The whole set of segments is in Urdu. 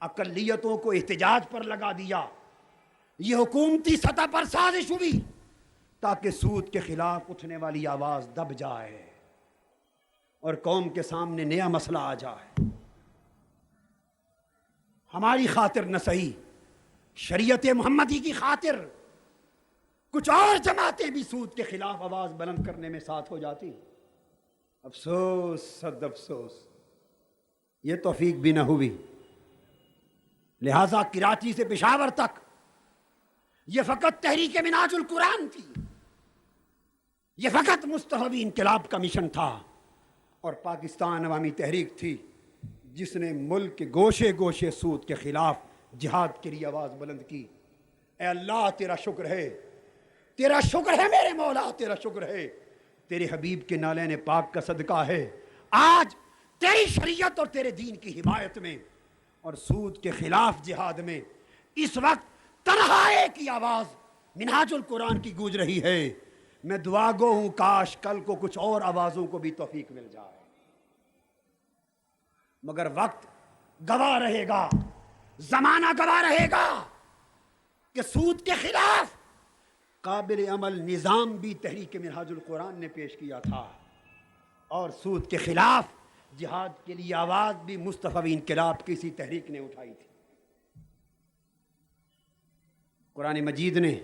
اقلیتوں کو احتجاج پر لگا دیا۔ یہ حکومتی سطح پر سازش ہوئی تاکہ سود کے خلاف اٹھنے والی آواز دب جائے اور قوم کے سامنے نیا مسئلہ آ جائے۔ ہماری خاطر نہ صحیح، شریعت محمدی کی خاطر کچھ اور جماعتیں بھی سود کے خلاف آواز بلند کرنے میں ساتھ ہو جاتی۔ افسوس، صد افسوس، یہ توفیق بھی نہ ہوئی۔ لہذا کراچی سے پشاور تک یہ فقط تحریک منہاج القرآن تھی، یہ فقط مستحبی انقلاب کا مشن تھا، اور پاکستان عوامی تحریک تھی جس نے ملک کے گوشے گوشے سود کے خلاف جہاد کے لیے آواز بلند کی۔ اے اللہ تیرا شکر ہے، تیرا شکر ہے میرے مولا، تیرا شکر ہے، تیرے حبیب کے نالین پاک کا صدقہ ہے، آج تیری شریعت اور تیرے دین کی حمایت میں اور سود کے خلاف جہاد میں اس وقت تنہا ایک کی آواز منہاج القرآن کی گونج رہی ہے۔ میں دعا گو ہوں کاش کل کو کچھ اور آوازوں کو بھی توفیق مل جائے، مگر وقت گواہ رہے گا، زمانہ گواہ رہے گا کہ سود کے خلاف قابل عمل نظام بھی تحریک منہاج القرآن نے پیش کیا تھا، اور سود کے خلاف جہاد کے لیے آواز بھی مصطفی انقلاب کی اسی تحریک نے اٹھائی تھی۔ قرآن مجید نے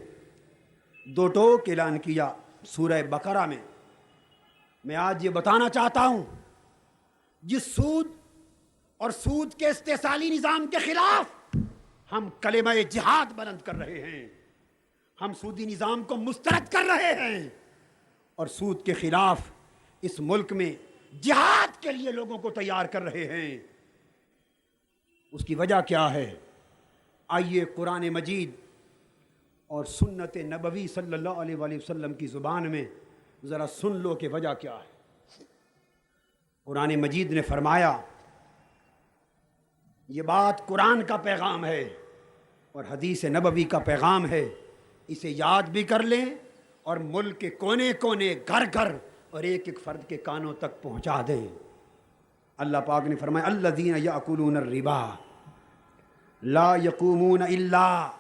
دو ٹوک اعلان کیا سورہ بقرہ میں۔ میں آج یہ بتانا چاہتا ہوں، جس سود اور سود کے استحصالی نظام کے خلاف ہم کلمہ جہاد بلند کر رہے ہیں، ہم سودی نظام کو مسترد کر رہے ہیں اور سود کے خلاف اس ملک میں جہاد کے لیے لوگوں کو تیار کر رہے ہیں، اس کی وجہ کیا ہے؟ آئیے قرآن مجید اور سنت نبوی صلی اللہ علیہ وآلہ وسلم کی زبان میں ذرا سن لو کہ وجہ کیا ہے۔ قرآن مجید نے فرمایا، یہ بات قرآن کا پیغام ہے اور حدیث نبوی کا پیغام ہے، اسے یاد بھی کر لیں اور ملک کے کونے کونے گھر گھر اور ایک ایک فرد کے کانوں تک پہنچا دیں۔ اللہ پاک نے فرمایا، الذین یأکلون الربا لا یقومون الا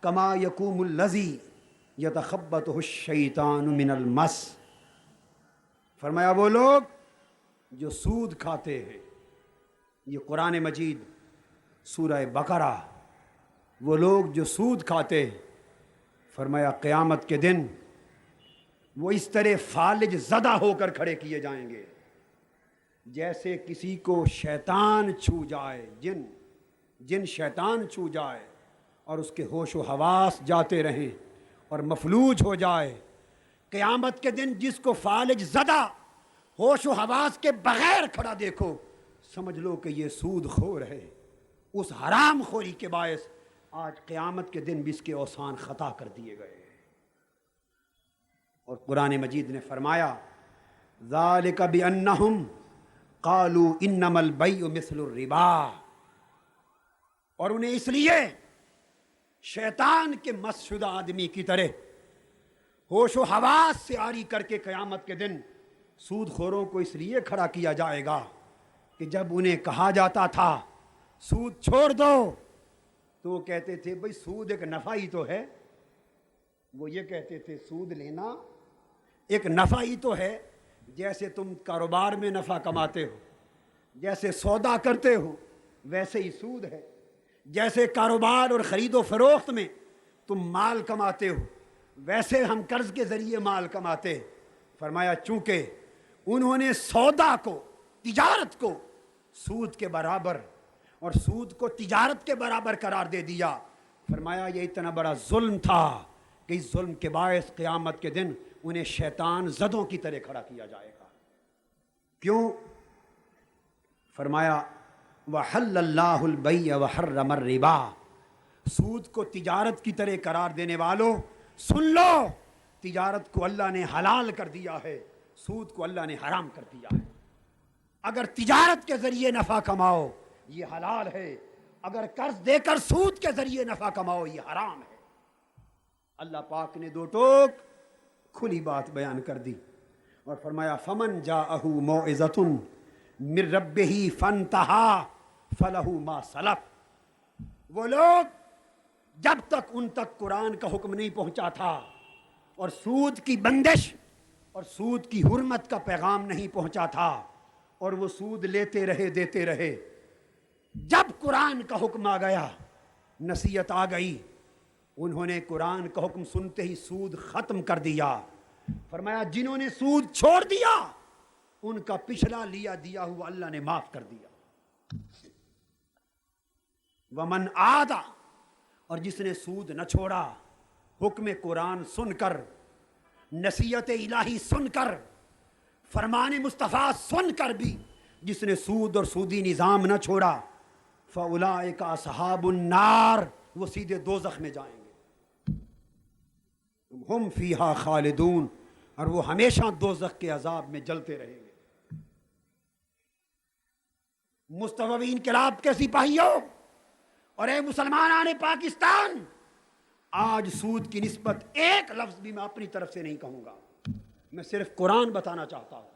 کما یقوم الذی یتخبطہ الشیطان من المس۔ فرمایا وہ لوگ جو سود کھاتے ہیں، یہ قرآن مجید سورہ بقرہ، وہ لوگ جو سود کھاتے ہیں، فرمایا قیامت کے دن وہ اس طرح فالج زدہ ہو کر کھڑے کیے جائیں گے جیسے کسی کو شیطان چھو جائے، جن شیطان چھو جائے اور اس کے ہوش و حواس جاتے رہیں اور مفلوج ہو جائے۔ قیامت کے دن جس کو فالج زدہ ہوش و حواس کے بغیر کھڑا دیکھو، سمجھ لو کہ یہ سود خور ہے۔ اس حرام خوری کے باعث آج قیامت کے دن بھی اس کے اوسان خطا کر دیے گئے۔ اور قرآن مجید نے فرمایا، ذالک بانہم قالوا انما البیع مثل الربا، اور انہیں اس لیے شیطان کے مس شدہ آدمی کی طرح ہوش و حواس سے عاری کر کے قیامت کے دن سود خوروں کو اس لیے کھڑا کیا جائے گا کہ جب انہیں کہا جاتا تھا سود چھوڑ دو تو وہ کہتے تھے بھئی سود ایک نفع ہی تو ہے۔ وہ یہ کہتے تھے سود لینا ایک نفع ہی تو ہے، جیسے تم کاروبار میں نفع کماتے ہو، جیسے سودا کرتے ہو ویسے ہی سود ہے، جیسے کاروبار اور خرید و فروخت میں تم مال کماتے ہو ویسے ہم قرض کے ذریعے مال کماتے ہیں۔ فرمایا چونکہ انہوں نے سودا کو، تجارت کو سود کے برابر اور سود کو تجارت کے برابر قرار دے دیا، فرمایا یہ اتنا بڑا ظلم تھا کہ اس ظلم کے باعث قیامت کے دن انہیں شیطان زدوں کی طرح کھڑا کیا جائے گا۔ کیوں؟ فرمایا وَحَلَّ اللَّهُ الْبَيْعَ وَحَرَّمَ الرِّبَا، سود کو تجارت کی طرح قرار دینے والوں سن لو، تجارت کو اللہ نے حلال کر دیا ہے، سود کو اللہ نے حرام کر دیا ہے۔ اگر تجارت کے ذریعے نفع کماؤ یہ حلال ہے، اگر قرض دے کر سود کے ذریعے نفع کماؤ یہ حرام ہے۔ اللہ پاک نے دو ٹوک کھلی بات بیان کر دی اور فرمایا فمن جاءہ موعظۃ من ربہ فانتہا فلہ ما سلف. وہ لوگ جب تک ان تک قرآن کا حکم نہیں پہنچا تھا اور سود کی بندش اور سود کی حرمت کا پیغام نہیں پہنچا تھا اور وہ سود لیتے رہے دیتے رہے، جب قرآن کا حکم آ گیا، نصیحت آ گئی، انہوں نے قرآن کا حکم سنتے ہی سود ختم کر دیا. فرمایا جنہوں نے سود چھوڑ دیا ان کا پچھلا لیا دیا ہوا اللہ نے معاف کر دیا. ومن عاد، اور جس نے سود نہ چھوڑا، حکم قرآن سن کر، نصیحت الہی سن کر، فرمان مصطفیٰ سن کر بھی جس نے سود اور سودی نظام نہ چھوڑا، فَأُولَئِكَ أَصْحَابُ النَّارِ، وہ سیدھے دوزخ میں جائیں گے. ہم فیہا خالدون، اور وہ ہمیشہ دوزخ کے عذاب میں جلتے رہیں گے. مصطفی انقلاب کے سپاہیوں اور اے مسلمانان پاکستان، آج سود کی نسبت ایک لفظ بھی میں اپنی طرف سے نہیں کہوں گا. میں صرف قرآن بتانا چاہتا ہوں،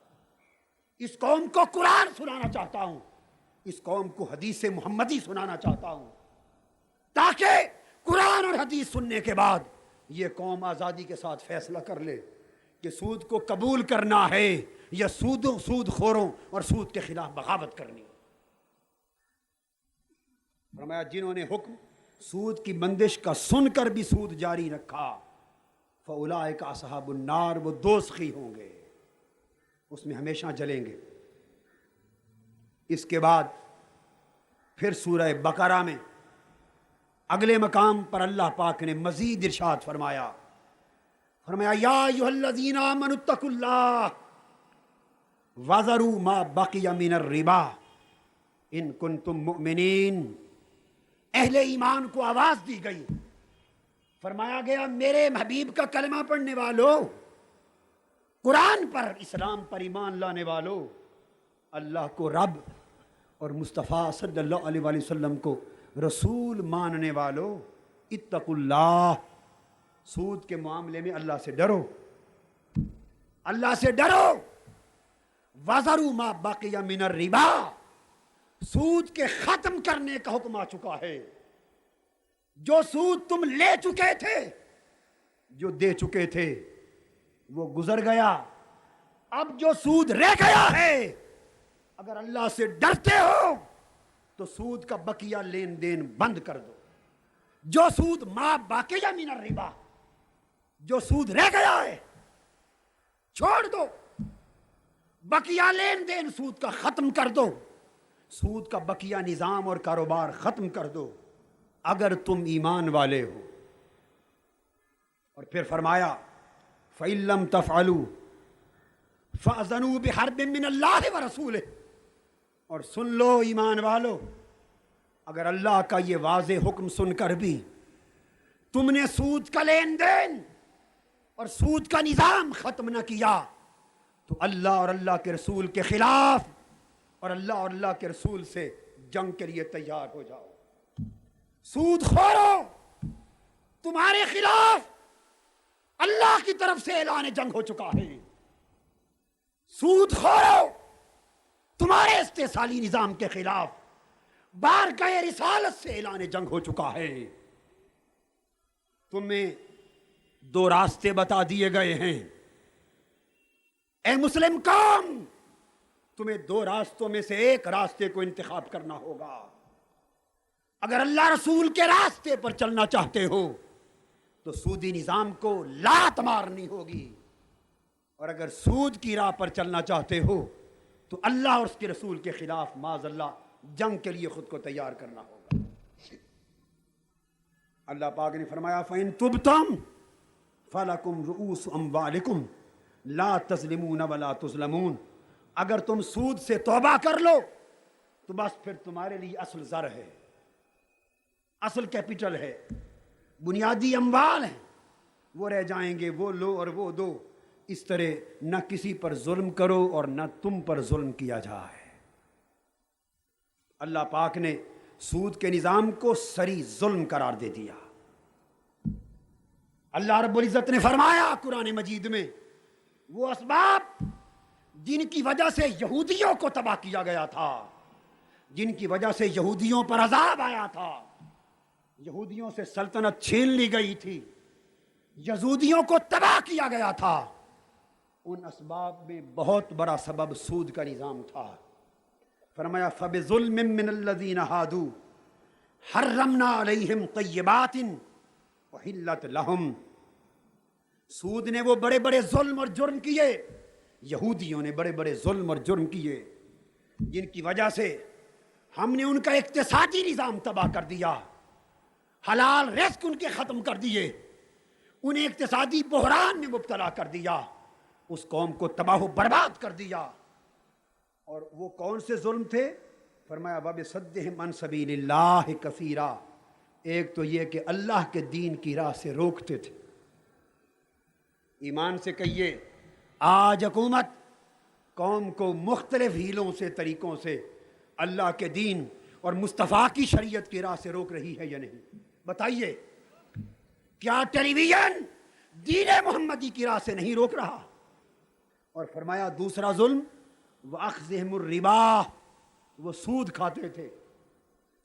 اس قوم کو قرآن سنانا چاہتا ہوں، اس قوم کو حدیث محمدی سنانا چاہتا ہوں، تاکہ قرآن اور حدیث سننے کے بعد یہ قوم آزادی کے ساتھ فیصلہ کر لے کہ سود کو قبول کرنا ہے یا سود خوروں اور سود کے خلاف بغاوت کرنی. فرمایا جنہوں نے حکم سود کی بندش کا سن کر بھی سود جاری رکھا، فَأُولَئِكَ أَصْحَابُ النَّارِ، وہ دوزخی ہوں گے، اس میں ہمیشہ جلیں گے. اس کے بعد پھر سورہ بقرہ میں اگلے مقام پر اللہ پاک نے مزید ارشاد فرمایا یا ایھا الذین آمنوا اتقوا اللہ وذروا ما بقی من الربا ان کنتم مؤمنین. اہل ایمان کو آواز دی گئی، فرمایا گیا میرے حبیب کا کلمہ پڑھنے والوں، قرآن پر، اسلام پر ایمان لانے والوں، اللہ کو رب اور مصطفیٰ صلی اللہ علیہ وآلہ وسلم کو رسول ماننے والوں، اتقوا اللہ، سود کے معاملے میں اللہ سے ڈرو، اللہ سے ڈرو. وذروا ما بقی من الربا، سود کے ختم کرنے کا حکم آ چکا ہے. جو سود تم لے چکے تھے، جو دے چکے تھے، وہ گزر گیا. اب جو سود رہ گیا ہے، اگر اللہ سے ڈرتے ہو تو سود کا بقیہ لین دین بند کر دو. جو سود ما باقی من الربا، جو سود رہ گیا ہے چھوڑ دو، بقیہ لین دین سود کا ختم کر دو، سود کا بقیہ نظام اور کاروبار ختم کر دو اگر تم ایمان والے ہو. اور پھر فرمایا فَإِن لَّمْ تَفْعَلُوا فَأْذَنُوا بِحَرْبٍ مِّنَ اللَّهِ وَرَسُولِهِ. اور سن لو ایمان والو، اگر اللہ کا یہ واضح حکم سن کر بھی تم نے سود کا لین دین اور سود کا نظام ختم نہ کیا تو اللہ اور اللہ کے رسول کے خلاف اور اللہ کے رسول سے جنگ کے لیے تیار ہو جاؤ. سود خورو، تمہارے خلاف اللہ کی طرف سے اعلان جنگ ہو چکا ہے. سود خورو، تمہارے استحصالی نظام کے خلاف بارگاہ رسالت سے اعلان جنگ ہو چکا ہے. تمہیں دو راستے بتا دیے گئے ہیں. اے مسلم قوم، تمہیں دو راستوں میں سے ایک راستے کو انتخاب کرنا ہوگا. اگر اللہ رسول کے راستے پر چلنا چاہتے ہو تو سودی نظام کو لات مارنی ہوگی، اور اگر سود کی راہ پر چلنا چاہتے ہو تو اللہ اور اس کے رسول کے خلاف معاذ اللہ جنگ کے لیے خود کو تیار کرنا ہوگا. اللہ پاک نے فرمایا فَإِن تُبْتُمْ فَلَكُمْ رُؤُوسُ أَمْوَالِكُمْ لَا تَظْلِمُونَ وَلَا تُظْلَمُونَ. اگر تم سود سے توبہ کر لو تو بس پھر تمہارے لیے اصل زر ہے، اصل کیپٹل ہے، بنیادی اموال ہیں، وہ رہ جائیں گے، وہ لو اور وہ دو. اس طرح نہ کسی پر ظلم کرو اور نہ تم پر ظلم کیا جائے. اللہ پاک نے سود کے نظام کو سری ظلم قرار دے دیا. اللہ رب العزت نے فرمایا قرآن مجید میں وہ اسباب جن کی وجہ سے یہودیوں کو تباہ کیا گیا تھا، جن کی وجہ سے یہودیوں پر عذاب آیا تھا، یہودیوں سے سلطنت چھین لی گئی تھی، یزودیوں کو تباہ کیا گیا تھا، ان اسباب میں بہت بڑا سبب سود کا نظام تھا۔ فرمایا فَبِظُلْمٍ مِّنَ الَّذِينَ هَادُوا حَرَّمْنَا عَلَيْهِمْ طَيِّبَاتٍ أُحِلَّتْ لَهُمْ۔ سود نے وہ بڑے بڑے ظلم اور جرم کیے، یہودیوں نے بڑے بڑے ظلم اور جرم کیے، جن کی وجہ سے ہم نے ان کا اقتصادی نظام تباہ کر دیا، حلال رزق ان کے ختم کر دیے، انہیں اقتصادی بحران میں مبتلا کر دیا، اس قوم کو تباہ و برباد کر دیا۔ اور وہ کون سے ظلم تھے؟ فرمایا وَبِصَدِّهِمْ عَنْ سَبِيلِ اللَّهِ كَثِيرًا۔ ایک تو یہ کہ اللہ کے دین کی راہ سے روکتے تھے۔ ایمان سے کہیے، آج حکومت قوم کو مختلف ہیلوں سے، طریقوں سے اللہ کے دین اور مصطفیٰ کی شریعت کی راہ سے روک رہی ہے یا نہیں؟ بتائیے، کیا ٹیلی ویژن دین محمدی کی راہ سے نہیں روک رہا؟ اور فرمایا دوسرا ظلم وَأَخْذِهِمُ الرِّبَا، وہ سود کھاتے تھے،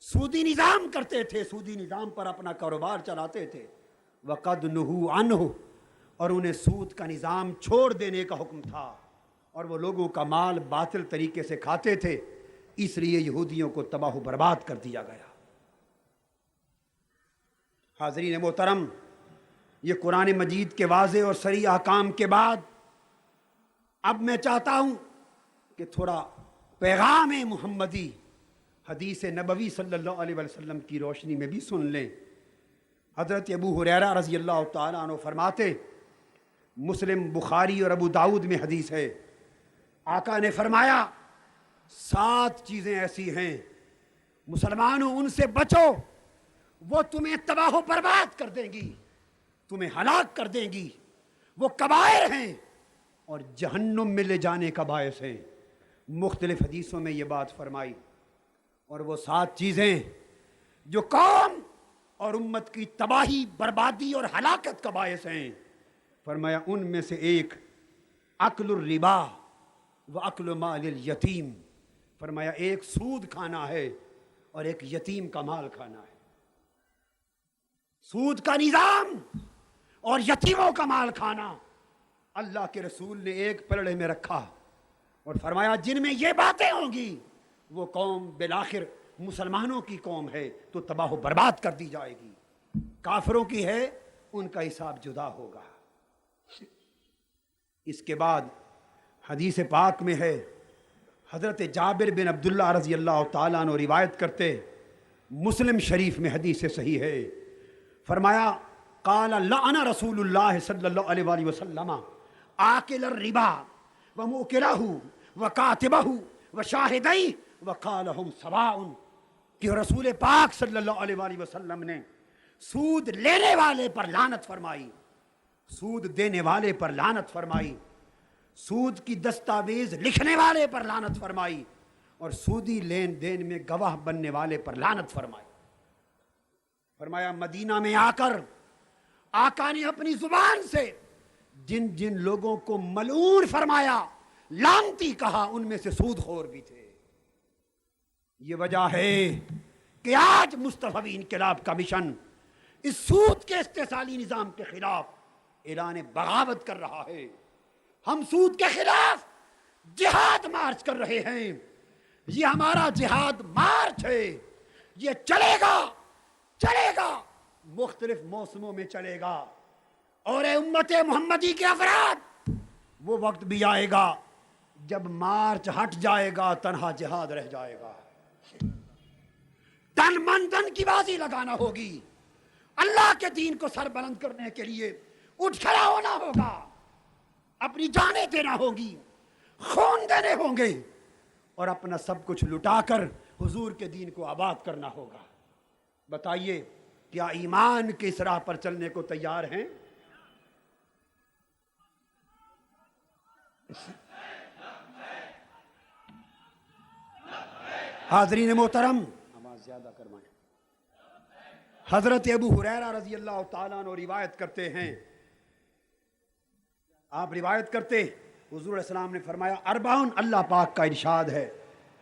سودی نظام کرتے تھے، سودی نظام پر اپنا کاروبار چلاتے تھے۔ وَقَدْ نُهُوا عَنْهُ، اور انہیں سود کا نظام چھوڑ دینے کا حکم تھا، اور وہ لوگوں کا مال باطل طریقے سے کھاتے تھے، اس لیے یہودیوں کو تباہ و برباد کر دیا گیا۔ حاضرین محترم، یہ قرآن مجید کے واضح اور صریح احکام کے بعد اب میں چاہتا ہوں کہ تھوڑا پیغام محمدی حدیث نبوی صلی اللہ علیہ وسلم کی روشنی میں بھی سن لیں۔ حضرت ابو ہریرہ رضی اللہ تعالیٰ عنہ فرماتے، مسلم، بخاری اور ابو داؤد میں حدیث ہے، آقا نے فرمایا 7 چیزیں ایسی ہیں مسلمانوں ان سے بچو، وہ تمہیں تباہ و برباد کر دیں گی، تمہیں ہلاک کر دیں گی، وہ کبائر ہیں اور جہنم میں لے جانے کا باعث ہیں۔ مختلف حدیثوں میں یہ بات فرمائی، اور وہ 7 چیزیں جو قوم اور امت کی تباہی، بربادی اور ہلاکت کا باعث ہیں، فرمایا ان میں سے ایک اکل الربا و اکل مال الیتیم، فرمایا ایک سود کھانا ہے اور ایک یتیم کا مال کھانا ہے۔ سود کا نظام اور یتیموں کا مال کھانا اللہ کے رسول نے ایک پلڑے میں رکھا، اور فرمایا جن میں یہ باتیں ہوں گی وہ قوم بالآخر مسلمانوں کی قوم ہے تو تباہ و برباد کر دی جائے گی، کافروں کی ہے ان کا حساب جدا ہوگا۔ اس کے بعد حدیث پاک میں ہے، حضرت جابر بن عبداللہ رضی اللہ تعالیٰ عنہ روایت کرتے، مسلم شریف میں حدیث صحیح ہے، فرمایا قال لعن رسول اللہ صلی اللہ علیہ وآلہ وسلم آکل الربا وموکلہ وکاتبہ وشاہدیہ وقال ہم سواء، کہ رسول پاک صلی اللہ علیہ وآلہ وسلم نے سود لینے والے پر لعنت فرمائی، سود دینے والے پر لعنت فرمائی، سود کی دستاویز لکھنے والے پر لعنت فرمائی، اور سودی لین دین میں گواہ بننے والے پر لعنت فرمائی۔ فرمایا مدینہ میں آ کر آقا نے اپنی زبان سے جن جن لوگوں کو ملعون فرمایا، لعنتی کہا، ان میں سے سود خور بھی تھے۔ یہ وجہ ہے کہ آج مصطفی انقلاب کا مشن اس سود کے استحصالی نظام کے خلاف اعلان بغاوت کر رہا ہے۔ ہم سود کے خلاف جہاد مارچ کر رہے ہیں، یہ ہمارا جہاد مارچ ہے، یہ چلے گا چلے گا، مختلف موسموں میں چلے گا، اور اے امت محمدی کے افراد، وہ وقت بھی آئے گا جب مارچ ہٹ جائے گا، تنہا جہاد رہ جائے گا، تن من دن کی بازی لگانا ہوگی، اللہ کے دین کو سر بلند کرنے کے لیے اٹھ کھڑا ہونا ہوگا، اپنی جانیں دینا ہوگی، خون دینے ہوں گے، اور اپنا سب کچھ لٹا کر حضور کے دین کو آباد کرنا ہوگا۔ بتائیے کیا ایمان کی اس راہ پر چلنے کو تیار ہیں؟ حاضرین محترم، آواز زیادہ کروائیں۔ حضرت ابو ہریرہ رضی اللہ تعالیٰ عنہ روایت کرتے ہیں، آپ روایت کرتے حضور علیہ السلام نے فرمایا اربعن، اللہ پاک کا ارشاد ہے،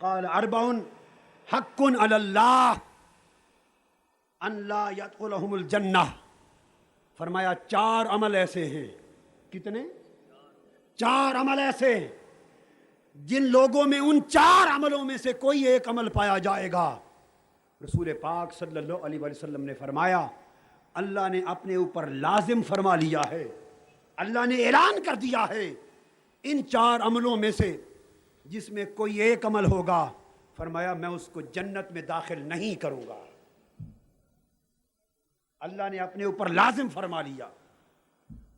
قال اربعن حق علی اللہ ان لا يدخلهم الجنہ، فرمایا 4 عمل ایسے ہیں، کتنے؟ 4 عمل ایسے ہیں جن لوگوں میں ان 4 عملوں میں سے کوئی ایک عمل پایا جائے گا، رسول پاک صلی اللہ علیہ وسلم نے فرمایا اللہ نے اپنے اوپر لازم فرما لیا ہے، اللہ نے اعلان کر دیا ہے ان 4 عملوں میں سے جس میں کوئی ایک عمل ہوگا، فرمایا میں اس کو جنت میں داخل نہیں کروں گا۔ اللہ نے اپنے اوپر لازم فرما لیا،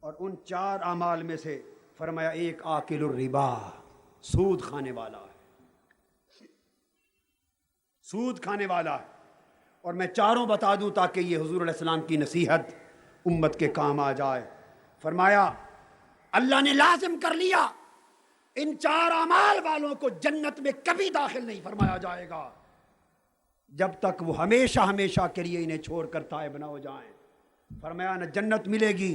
اور ان 4 اعمال میں سے فرمایا ایک آکل الربا، سود کھانے والا ہے، سود کھانے والا ہے۔ اور میں 4 بتا دوں تاکہ یہ حضور علیہ السلام کی نصیحت امت کے کام آ جائے۔ فرمایا اللہ نے لازم کر لیا ان 4 اعمال والوں کو جنت میں کبھی داخل نہیں فرمایا جائے گا جب تک وہ ہمیشہ ہمیشہ کے لیے انہیں چھوڑ کر تائب نہ ہو جائیں۔ فرمایا نہ جنت ملے گی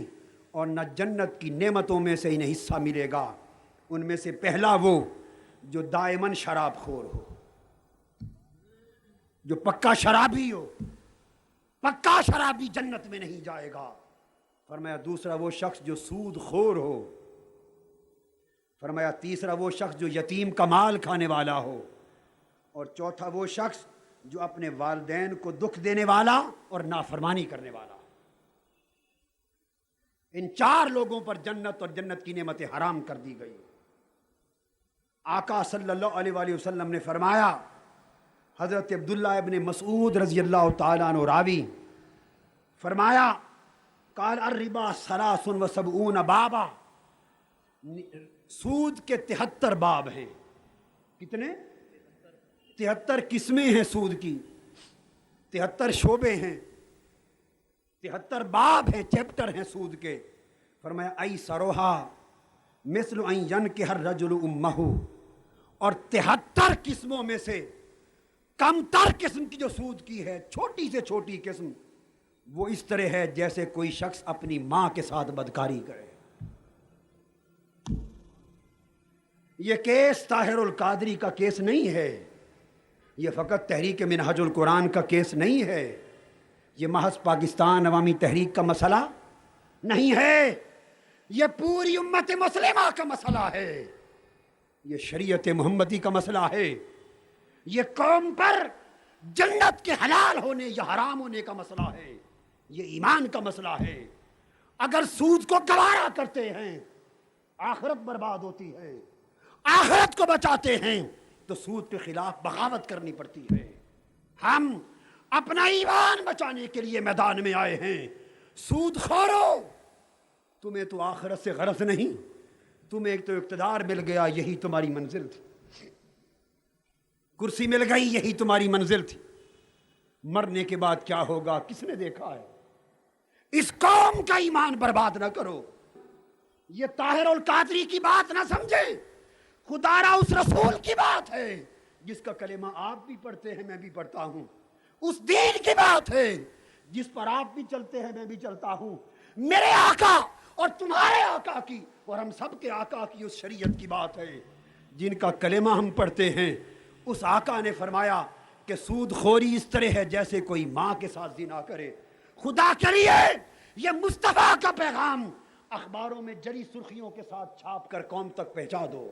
اور نہ جنت کی نعمتوں میں سے انہیں حصہ ملے گا۔ ان میں سے پہلا وہ جو دائماً شراب خور ہو، جو پکا شرابی ہو، پکا شرابی جنت میں نہیں جائے گا۔ فرمایا دوسرا وہ شخص جو سود خور ہو، فرمایا تیسرا وہ شخص جو یتیم کا مال کھانے والا ہو، اور چوتھا وہ شخص جو اپنے والدین کو دکھ دینے والا اور نافرمانی کرنے والا۔ ان 4 لوگوں پر جنت اور جنت کی نعمتیں حرام کر دی گئی۔ آقا صلی اللہ علیہ وآلہ وسلم نے فرمایا، حضرت عبداللہ ابن مسعود رضی اللہ تعالیٰ عنہ راوی، فرمایا قال الربا 73 بابا، سود کے 73 باب ہیں۔ کتنے؟ 73 قسمیں ہیں سود کی، 73 شعبے ہیں، 73 باب ہیں، چیپٹر ہیں سود کے۔ فرمایا ایسرھا مثل ان ینکح الرجل امہ، اور 73 قسموں میں سے کم تر قسم کی جو سود کی ہے، چھوٹی سے چھوٹی قسم، وہ اس طرح ہے جیسے کوئی شخص اپنی ماں کے ساتھ بدکاری کرے۔ یہ کیس طاہر القادری کا کیس نہیں ہے، یہ فقط تحریک منہج القرآن کا کیس نہیں ہے، یہ محض پاکستان عوامی تحریک کا مسئلہ نہیں ہے، یہ پوری امت مسلمہ کا مسئلہ ہے، یہ شریعت محمدی کا مسئلہ ہے، یہ قوم پر جنت کے حلال ہونے یا حرام ہونے کا مسئلہ ہے، یہ ایمان کا مسئلہ ہے۔ اگر سود کو گوارا کرتے ہیں آخرت برباد ہوتی ہے، آخرت کو بچاتے ہیں تو سود کے خلاف بغاوت کرنی پڑتی ہے۔ ہم اپنا ایمان بچانے کے لیے میدان میں آئے ہیں۔ سود خورو، تمہیں تو آخرت سے غرض نہیں، تمہیں ایک تو اقتدار مل گیا، یہی تمہاری منزل تھی، کرسی مل گئی، یہی تمہاری منزل تھی، مرنے کے بعد کیا ہوگا کس نے دیکھا ہے؟ اس قوم کا ایمان برباد نہ کرو۔ یہ طاہر القادری کی بات نہ سمجھے، خدا را اس رسول کی بات ہے جس کا کلمہ آپ بھی پڑھتے ہیں، میں بھی پڑھتا ہوں، اس دین کی بات ہے جس پر آپ بھی چلتے ہیں، میں بھی چلتا ہوں، میرے آقا اور تمہارے آقا کی اور ہم سب کے آقا کی اس شریعت کی بات ہے جن کا کلمہ ہم پڑھتے ہیں۔ اس آقا نے فرمایا کہ سود خوری اس طرح ہے جیسے کوئی ماں کے ساتھ زنا کرے۔ خدا کے لیے یہ مصطفیٰ کا پیغام اخباروں میں جری سرخیوں کے ساتھ چھاپ کر قوم تک پہنچا دو،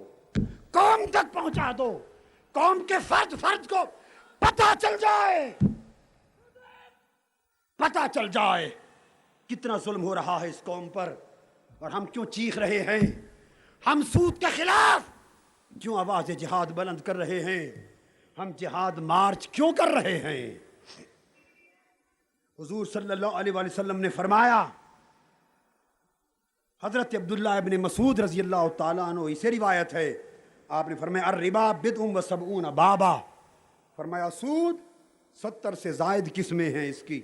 قوم تک پہنچا دو، قوم کے فرد فرد کو پتہ چل جائے، پتہ چل جائے کتنا ظلم ہو رہا ہے اس قوم پر، اور ہم کیوں چیخ رہے ہیں، ہم سود کے خلاف کیوں آواز جہاد بلند کر رہے ہیں، ہم جہاد مارچ کیوں کر رہے ہیں۔ حضور صلی اللہ علیہ وآلہ وسلم نے فرمایا، حضرت عبداللہ ابن مسعود رضی اللہ تعالیٰ عنہ، اسے روایت ہے، آپ نے فرمایا الربا بدع و70 بابا، فرمایا سود 70 سے زائد قسمیں ہیں اس کی،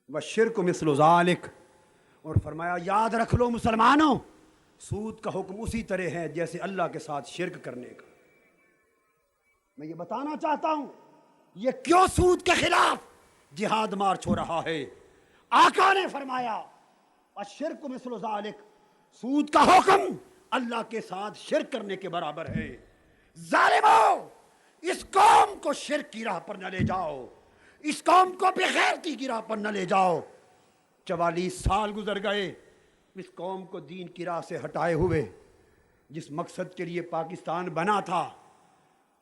والشرک مثل ذالک، اور فرمایا یاد رکھ لو مسلمانوں، سود کا حکم اسی طرح ہے جیسے اللہ کے ساتھ شرک کرنے کا۔ میں یہ بتانا چاہتا ہوں یہ کیوں سود کے خلاف جہاد مارچ ہو رہا ہے۔ آقا نے فرمایا الشرک مثل ذالک، سود کا حکم اللہ کے ساتھ شرک کرنے کے برابر ہے۔ ظالمو، اس قوم کو شرک کی راہ پر نہ لے جاؤ، اس قوم کو بغیرتی کی راہ پر نہ لے جاؤ۔ 44 سال گزر گئے اس قوم کو دین کی راہ سے ہٹائے ہوئے۔ جس مقصد کے لیے پاکستان بنا تھا،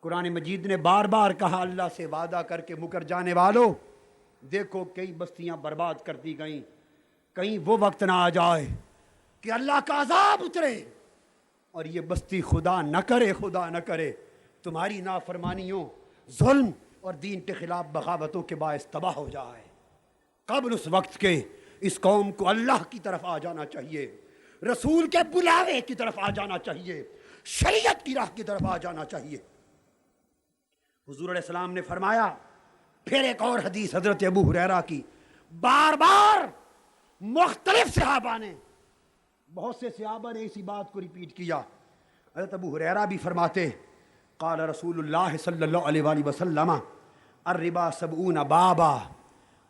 قرآن مجید نے بار بار کہا اللہ سے وعدہ کر کے مکر جانے والوں، دیکھو کئی بستیاں برباد کر دی گئیں، کہیں وہ وقت نہ آ جائے کہ اللہ کا عذاب اترے اور یہ بستی خدا نہ کرے تمہاری نافرمانیوں، ظلم اور دین کے خلاف بغاوتوں کے باعث تباہ ہو جائے۔ قبل اس وقت کے اس قوم کو اللہ کی طرف آ جانا چاہیے، رسول کے بلاوے کی طرف آ جانا چاہیے، شریعت کی راہ کی طرف آ جانا چاہیے۔ حضور علیہ السلام نے فرمایا، پھر ایک اور حدیث حضرت ابو ہریرہ کی، بار بار مختلف صحابہ نے، بہت سے صحابہ نے اسی بات کو ریپیٹ کیا۔ حضرت ابو ہریرہ بھی فرماتے، قال رسول اللہ صلی اللہ علیہ وآلہ وسلم الربا 70 بابا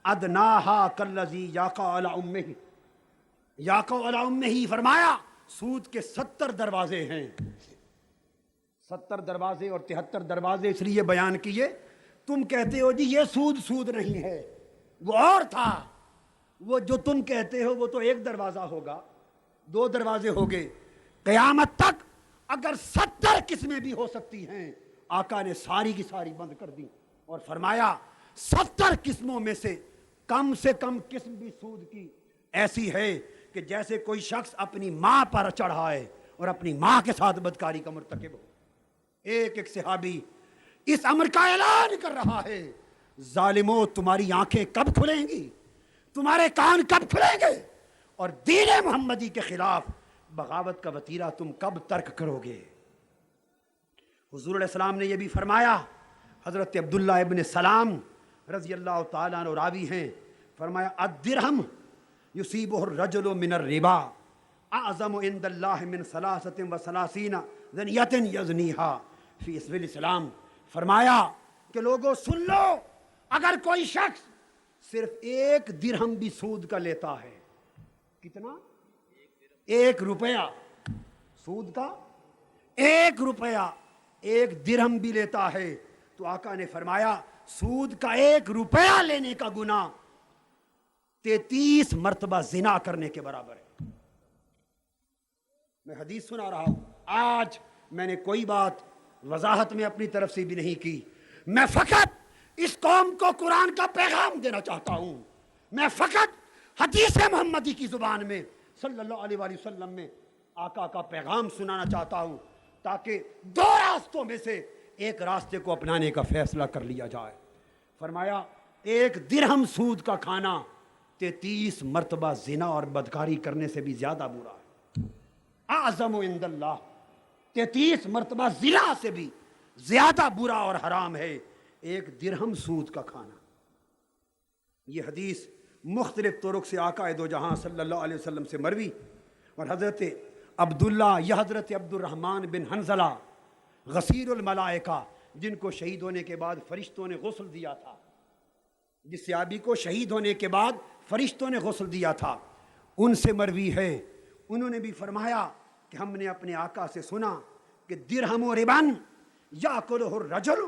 ادناہا کالذی یقع علی امہ، فرمایا سود کے 70 دروازے ہیں۔ 70 دروازے اور 73 دروازے اس لیے بیان کیے، تم کہتے ہو جی یہ سود نہیں ہے، وہ اور تھا، وہ جو تم کہتے ہو وہ تو ایک دروازہ ہوگا، 2 دروازے ہو گئے، قیامت تک اگر 70 قسمیں بھی ہو سکتی ہیں، آقا نے ساری کی ساری بند کر دی اور فرمایا 70 قسموں میں سے کم قسم بھی سود کی ایسی ہے کہ جیسے کوئی شخص اپنی ماں پر چڑھائے اور اپنی ماں کے ساتھ بدکاری کا مرتکب ہو۔ ایک ایک صحابی اس امر کا اعلان کر رہا ہے، ظالموں تمہاری آنکھیں کب کھلیں گی، تمہارے کان کب کھلیں گے، اور دین محمدی کے خلاف بغاوت کا وتیرہ تم کب ترک کرو گے۔ حضور علیہ السلام نے یہ بھی فرمایا، حضرت عبداللہ ابن سلام رضی اللہ تعالیٰ عنہ راوی ہیں، فرمایا الدرہم یصیبہ الرجل من الربا اعظم عند اللہ من 33 زنیۃ یزنیہا فی سبیل الاسلام۔ فرمایا کہ لوگوں سن لو، اگر کوئی شخص صرف 1 درہم بھی سود کا لیتا ہے، کتنا؟ 1 روپیہ سود کا، 1 روپیہ 1 درہم بھی لیتا ہے تو آقا نے فرمایا سود کا 1 روپیہ لینے کا گناہ 33 مرتبہ زنا کرنے کے برابر ہے۔ میں حدیث سنا رہا ہوں، آج میں نے کوئی بات وضاحت میں اپنی طرف سے بھی نہیں کی، میں فقط اس قوم کو قرآن کا پیغام دینا چاہتا ہوں، میں فقط حدیث محمدی کی زبان میں صلی اللہ علیہ وآلہ وسلم میں آقا کا پیغام سنانا چاہتا ہوں، تاکہ 2 راستوں میں سے ایک راستے کو اپنانے کا فیصلہ کر لیا جائے۔ فرمایا 1 درہم سود کا کھانا 33 مرتبہ زنا اور بدکاری کرنے سے بھی زیادہ برا ہے۔ اعظم عند اللہ، 33 مرتبہ زنا سے بھی زیادہ برا اور حرام ہے 1 درہم سود کا کھانا۔ یہ حدیث مختلف طرق سے آقا دو جہاں صلی اللہ علیہ وسلم سے مروی، اور حضرت عبداللہ یا حضرت عبد الرحمن بن حنظلہ غسیر الملائکہ، جن کو شہید ہونے کے بعد فرشتوں نے غسل دیا تھا، جس صحابی کو شہید ہونے کے بعد فرشتوں نے غسل دیا تھا، ان سے مروی ہے، انہوں نے بھی فرمایا کہ ہم نے اپنے آقا سے سنا کہ درہم و ربن یاکلہ الرجل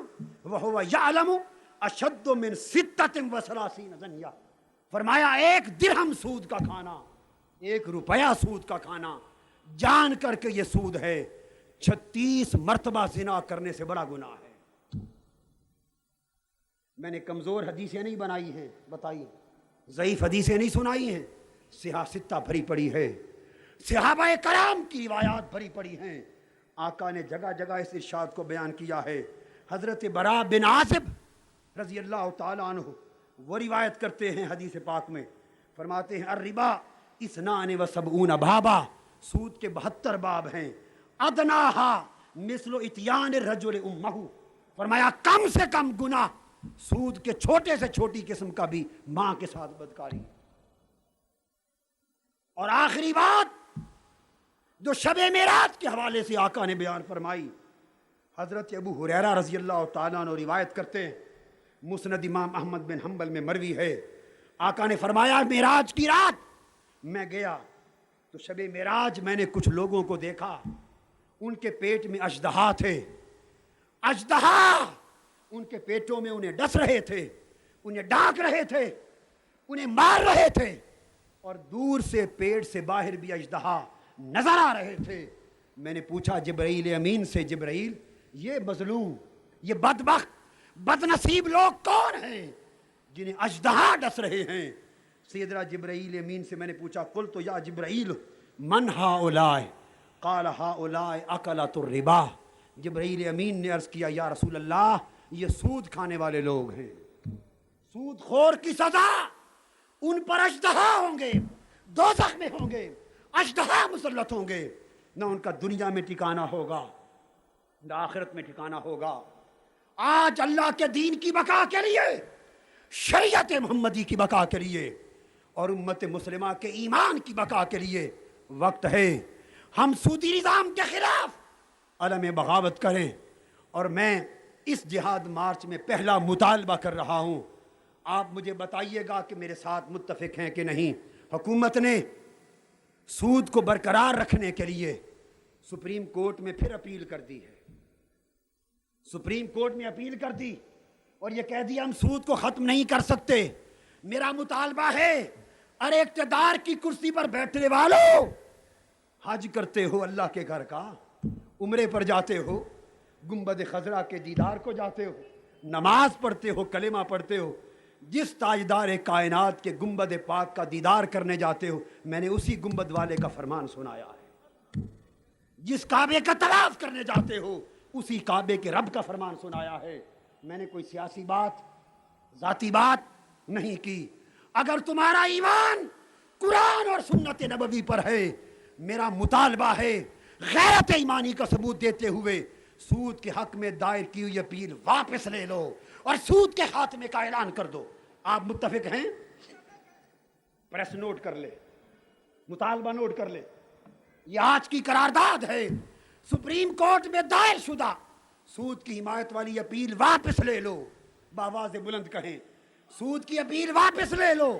وہو یعلم اشد من 36 زنیہ۔ فرمایا 1 درہم سود کا کھانا، 1 روپیہ سود کا کھانا، جان کر کے یہ سود ہے، 36 مرتبہ زنا کرنے سے بڑا گناہ ہے۔ میں نے کمزور حدیثیں نہیں بنائی ہیں، بتائیے، ضعیف حدیثیں نہیں سنائی ہیں، صحاح 6 بھری پڑی ہے، صحابہ کرام کی روایات بھری پڑی ہیں، آقا نے جگہ جگہ اس ارشاد کو بیان کیا ہے۔ حضرت براء بن عازب رضی اللہ تعالیٰ عنہ وہ روایت کرتے ہیں حدیث پاک میں، فرماتے ہیں الربا 72 بابا، سود کے 72 باب ہیں، ادناہا مثل اتیان الرجل امہ، فرمایا کم سے کم گناہ سود کے چھوٹے سے چھوٹی قسم کا بھی ماں کے ساتھ بدکاری۔ اور آخری بات جو شب معراج کے حوالے سے آقا نے بیان فرمائی، حضرت ابو ہریرہ رضی اللہ تعالیٰ عنہ روایت کرتے ہیں، مسند امام احمد بن حنبل میں مروی ہے، آقا نے فرمایا معراج کی رات میں گیا تو شب معراج میں نے کچھ لوگوں کو دیکھا، ان کے پیٹ میں اژدہا تھے، اژدہا ان کے پیٹوں میں انہیں ڈس رہے تھے، انہیں ڈانک رہے تھے، انہیں مار رہے تھے، اور دور سے پیٹ سے باہر بھی اژدہا نظر آ رہے تھے۔ میں نے پوچھا جبرائیل امین سے، جبرائیل یہ مظلوم، یہ بدبخت بد نصیب لوگ کون ہیں جنہیں اژدہا ڈس رہے ہیں؟ سیدنا جبرائیل امین سے میں نے پوچھا، قلت یا جبرائیل من ہؤلاء؟ قال ہؤلاء اکلۃ الربا۔ جبرائیل امین نے عرض کیا، یا رسول اللہ یہ سود کھانے والے لوگ ہیں، سود خور کی سزا ان پر اژدہا ہوں گے، دوزخ میں ہوں گے، اژدہا مسلط ہوں گے، نہ ان کا دنیا میں ٹھکانہ ہوگا نہ آخرت میں ٹھکانہ ہوگا۔ آج اللہ کے دین کی بقا کے لیے، شریعت محمدی کی بقا کے لیے اور امت مسلمہ کے ایمان کی بقا کے لیے وقت ہے ہم سودی نظام کے خلاف علم بغاوت کریں۔ اور میں اس جہاد مارچ میں پہلا مطالبہ کر رہا ہوں، آپ مجھے بتائیے گا کہ میرے ساتھ متفق ہیں کہ نہیں۔ حکومت نے سود کو برقرار رکھنے کے لیے سپریم کورٹ میں پھر اپیل کر دی ہے، سپریم کورٹ میں اپیل کر دی اور یہ کہہ دیا ہم سود کو ختم نہیں کر سکتے۔ میرا مطالبہ ہے، ارے اقتدار کی کرسی پر بیٹھنے والوں، حج کرتے ہو اللہ کے گھر کا، عمرے پر جاتے ہو، گنبد خضرا کے دیدار کو جاتے ہو، نماز پڑھتے ہو، کلمہ پڑھتے ہو، جس تاجدار کائنات کے گنبد پاک کا دیدار کرنے جاتے ہو، میں نے اسی گنبد والے کا فرمان سنایا ہے۔ جس کعبے کا طواف کرنے جاتے ہو، اسی کعبے کے رب کا فرمان سنایا ہے۔ میں نے کوئی سیاسی بات، ذاتی بات نہیں کی۔ اگر تمہارا ایمان قرآن اور سنت نبوی پر ہے، میرا مطالبہ ہے غیرت ایمانی کا ثبوت دیتے ہوئے سود کے حق میں دائر کی ہوئی اپیل واپس لے لو اور سود کے خاتمے کا اعلان کر دو۔ آپ متفق ہیں؟ پریس نوٹ کر لے، مطالبہ نوٹ کر لے، یہ آج کی قرارداد ہے۔ سپریم کورٹ میں دائر شدہ سود کی حمایت والی اپیل واپس لے لو، بآواز بلند کہیں، سود کی اپیل واپس لے لو،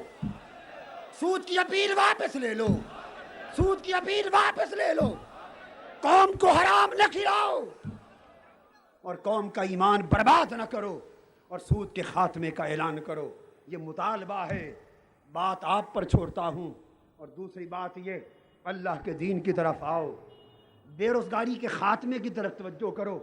سود کی اپیل واپس لے لو، سود کی اپیل واپس لے لو۔ قوم کو حرام نہ کھلاؤ اور قوم کا ایمان برباد نہ کرو اور سود کے خاتمے کا اعلان کرو، یہ مطالبہ ہے۔ بات آپ پر چھوڑتا ہوں۔ اور دوسری بات یہ، اللہ کے دین کی طرف آؤ، بے روزگاری کے خاتمے کی طرف توجہ کرو۔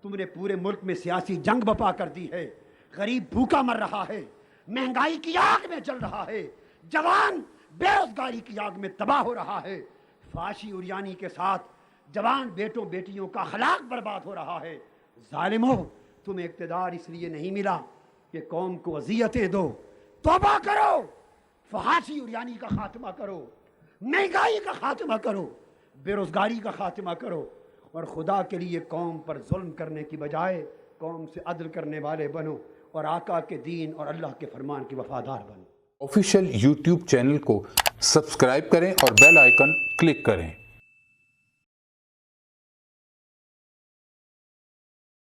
تم نے پورے ملک میں سیاسی جنگ بپا کر دی ہے، غریب بھوکا مر رہا ہے، مہنگائی کی آگ میں جل رہا ہے، جوان بے روزگاری کی آگ میں تباہ ہو رہا ہے، فحاشی عریانی کے ساتھ جوان بیٹوں بیٹیوں کا اخلاق برباد ہو رہا ہے۔ ظالمو، تمہیں اقتدار اس لیے نہیں ملا کہ قوم کو اذیتیں دو، توبہ کرو، فحاشی عریانی کا خاتمہ کرو، مہنگائی کا خاتمہ کرو، بے روزگاری کا خاتمہ کرو، اور خدا کے لیے قوم پر ظلم کرنے کی بجائے قوم سے عدل کرنے والے بنو اور آقا کے دین اور اللہ کے فرمان کے وفادار بنو۔ آفیشیل یوٹیوب چینل کو سبسکرائب کریں اور بیل آئیکن کلک کریں۔